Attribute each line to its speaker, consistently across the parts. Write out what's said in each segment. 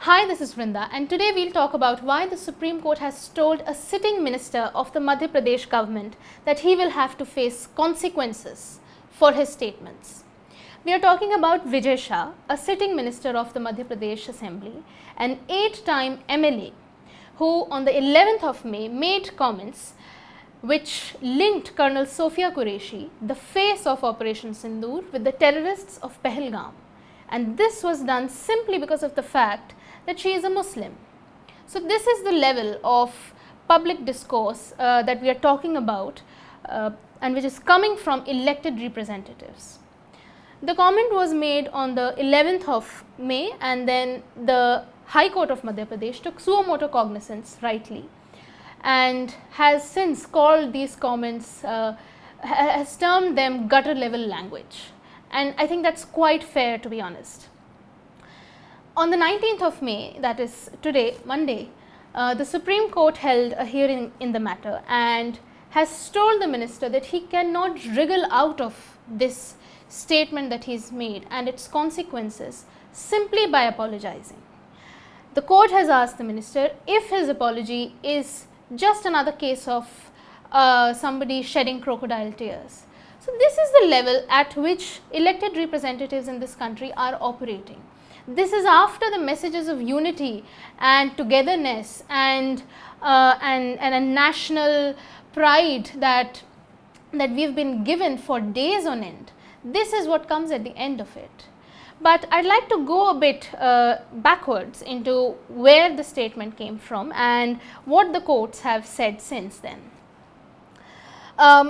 Speaker 1: Hi, this is Vrinda, and today we'll talk about why the Supreme Court has told a sitting minister of the Madhya Pradesh government that he will have to face consequences for his statements. We are talking about Vijay Shah, a sitting minister of the Madhya Pradesh Assembly, an 8-time MLA, who on the 11th of May made comments which linked Col Sofiya Qureshi, the face of Operation Sindoor, with the terrorists of Pahalgam. And this was done simply because of the fact that she is a Muslim. So this is the level of public discourse that we are talking about and which is coming from elected representatives. The comment was made on the 11th of May, and then the High Court of Madhya Pradesh took suo motu cognizance rightly and has since called these comments, has termed them gutter level language, and I think that's quite fair, to be honest. On the 19th of May, that is today, Monday, the Supreme Court held a hearing in the matter and has told the minister that he cannot wriggle out of this statement that he's made and its consequences simply by apologizing. The court has asked the minister if his apology is just another case of somebody shedding crocodile tears. So this is the level at which elected representatives in this country are operating. This is after the messages of unity and togetherness and a national pride that we've been given for days on end. This is what comes at the end of it. But I'd like to go a bit backwards into where the statement came from and what the courts have said since then.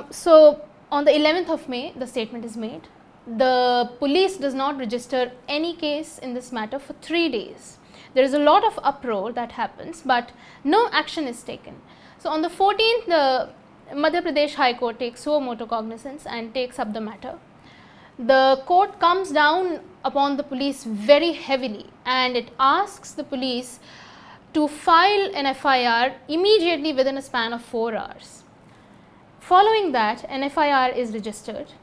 Speaker 1: So on the 11th of May, the statement is made. The police does not register any case in this matter for 3 days. There is a lot of uproar that happens, but no action is taken. So on the 14th, the Madhya Pradesh High Court takes suo motu cognizance and takes up the matter. The court comes down upon the police very heavily, and it asks the police to file an FIR immediately within a span of 4 hours. Following that, an FIR is registered,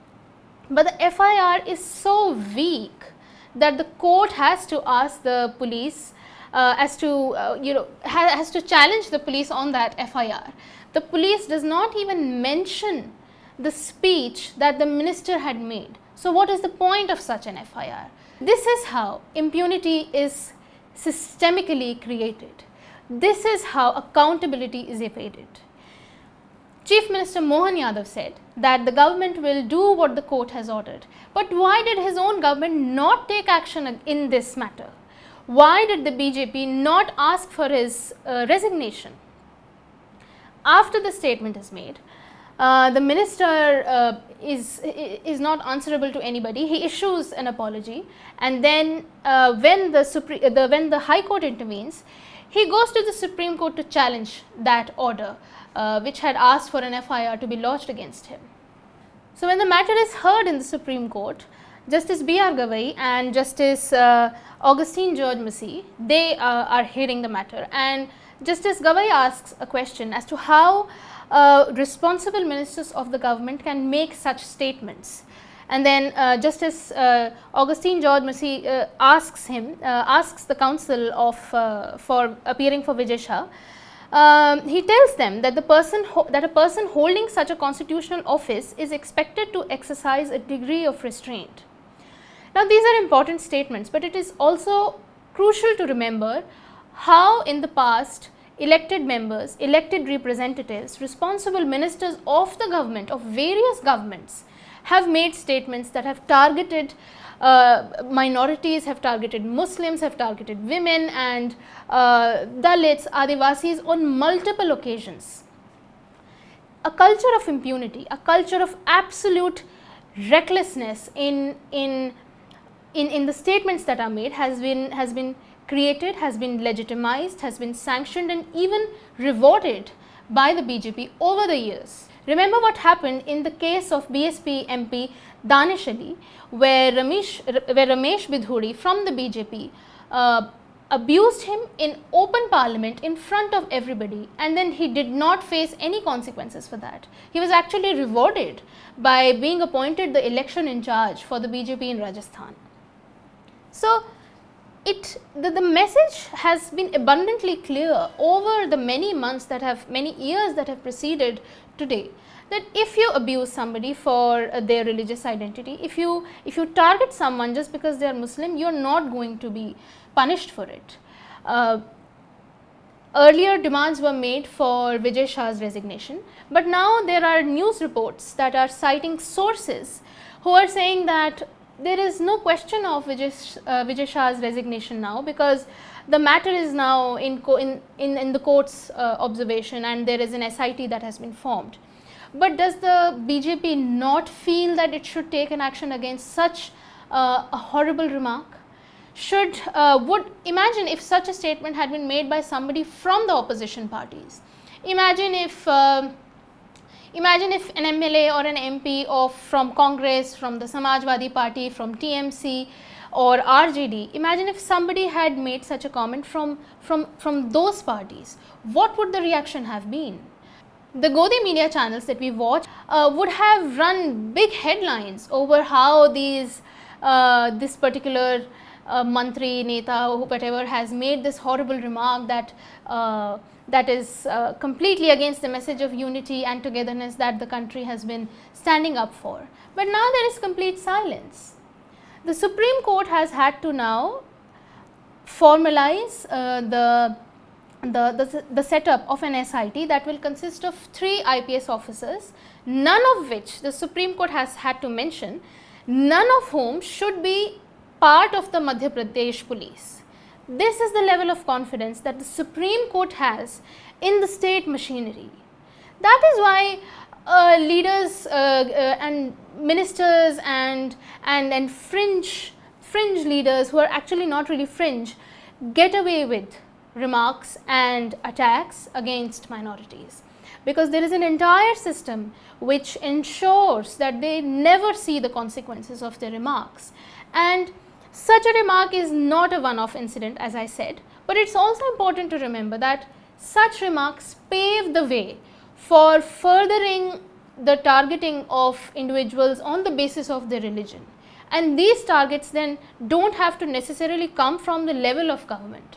Speaker 1: but the FIR is so weak that the court has to ask the police has to challenge the police on that FIR. The police does not even mention the speech that the minister had made. So what is the point of such an FIR? This is how impunity is systemically created. This is how accountability is evaded. Chief Minister Mohan Yadav said that the government will do what the court has ordered. But why did his own government not take action in this matter? Why did the BJP not ask for his resignation? After the statement is made, the minister is not answerable to anybody. He issues an apology, and then when the High Court intervenes, he goes to the Supreme Court to challenge that order, which had asked for an FIR to be lodged against him. So when the matter is heard in the Supreme Court, Justice B.R. Gavai and Justice Augustine George Massey, they are hearing the matter, and Justice Gavai asks a question as to how responsible ministers of the government can make such statements. And then Justice Augustine George Massey asks the counsel for appearing for Vijay Shah. He tells them that a person holding such a constitutional office is expected to exercise a degree of restraint. Now these are important statements, but it is also crucial to remember how in the past elected members, elected representatives, responsible ministers of the government, of various governments, have made statements that have targeted minorities, have targeted Muslims, have targeted women and Dalits, Adivasis on multiple occasions. A culture of impunity, a culture of absolute recklessness in the statements that are made has been created, has been legitimized, has been sanctioned and even rewarded by the BJP over the years. Remember what happened in the case of BSP MP Danish Ali, where Ramesh Bidhuri from the BJP abused him in open parliament in front of everybody, and then he did not face any consequences for that. He was actually rewarded by being appointed the election in charge for the BJP in Rajasthan. So the message has been abundantly clear over the many years that have preceded today, that if you abuse somebody for their religious identity, if you target someone just because they are Muslim, you are not going to be punished for it. Earlier demands were made for Vijay Shah's resignation, but now there are news reports that are citing sources who are saying that there is no question of Vijay Shah's resignation now, because the matter is now in the court's observation, and there is an SIT that has been formed. But does the BJP not feel that it should take an action against such a horrible remark? Imagine if such a statement had been made by somebody from the opposition parties. Imagine if an MLA or an MP from Congress, from the Samajwadi Party, from TMC or RJD, imagine if somebody had made such a comment from those parties. What would the reaction have been? The Godi media channels that we watch would have run big headlines over how this particular mantri, neta, whatever, has made this horrible remark that is completely against the message of unity and togetherness that the country has been standing up for. But now there is complete silence. The Supreme Court has had to now formalize the setup of an SIT that will consist of 3 IPS officers, none of which the Supreme Court has had to mention, none of whom should be part of the Madhya Pradesh police. This is the level of confidence that the Supreme Court has in the state machinery. That is why leaders and ministers and fringe leaders who are actually not really fringe get away with remarks and attacks against minorities, because there is an entire system which ensures that they never see the consequences of their remarks. And such a remark is not a one-off incident, as I said, but it's also important to remember that such remarks pave the way for furthering the targeting of individuals on the basis of their religion. And these targets then don't have to necessarily come from the level of government.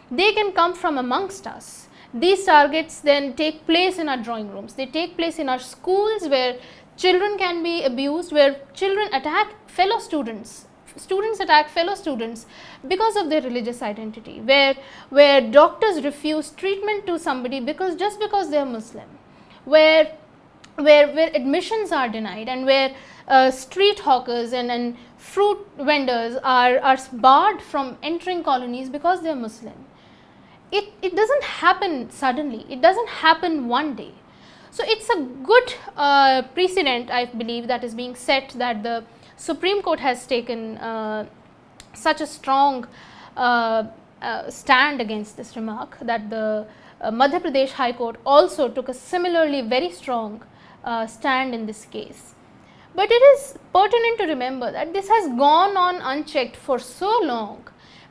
Speaker 1: They can come from amongst us. These targets then take place in our drawing rooms. They take place in our schools, where children can be abused, where children attack fellow students. Students attack fellow students because of their religious identity, where doctors refuse treatment to somebody just because they are Muslim, where admissions are denied, and where street hawkers and fruit vendors are barred from entering colonies because they are Muslim. It doesn't happen suddenly, it doesn't happen one day. So it's a good precedent, I believe, that is being set, that the Supreme Court has taken such a strong stand against this remark, that the Madhya Pradesh High Court also took a similarly very strong stand in this case. But it is pertinent to remember that this has gone on unchecked for so long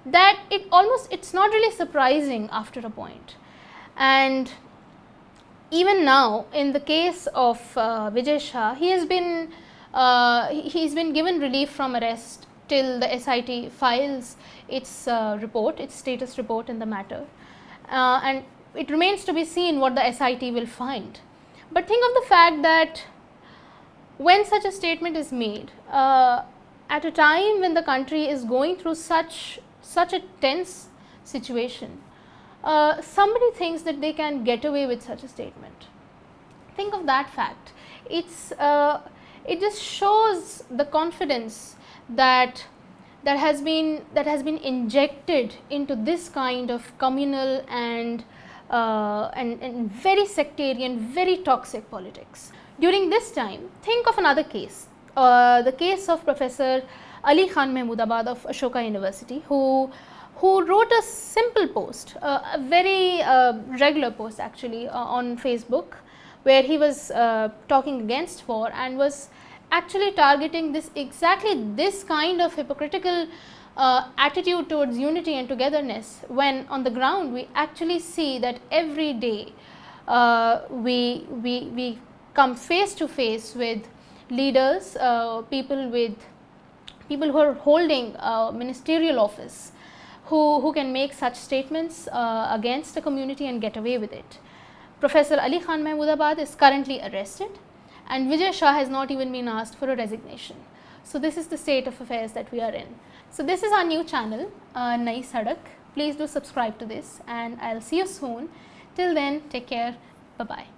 Speaker 1: that it's not really surprising after a point. And even now, in the case of Vijay Shah, he's been given relief from arrest till the SIT files its report, its status report in the matter, and it remains to be seen what the SIT will find. But think of the fact that when such a statement is made at a time when the country is going through such a tense situation, somebody thinks that they can get away with such a statement. Think of that fact. It just shows the confidence that has been injected into this kind of communal and very sectarian, very toxic politics. During this time, think of another case, the case of Professor Ali Khan Mahmudabad of Ashoka University, who wrote a simple post, a very regular post actually, on Facebook, where he was talking against war and was actually targeting exactly this kind of hypocritical attitude towards unity and togetherness, when on the ground we actually see that every day we come face to face with leaders, people who are holding ministerial office, who can make such statements against the community and get away with it. Professor Ali Khan Mahmudabad is currently arrested, and Vijay Shah has not even been asked for a resignation. So this is the state of affairs that we are in. So this is our new channel, Nai Sadak. Please do subscribe to this, and I'll see you soon. Till then, take care. Bye-bye.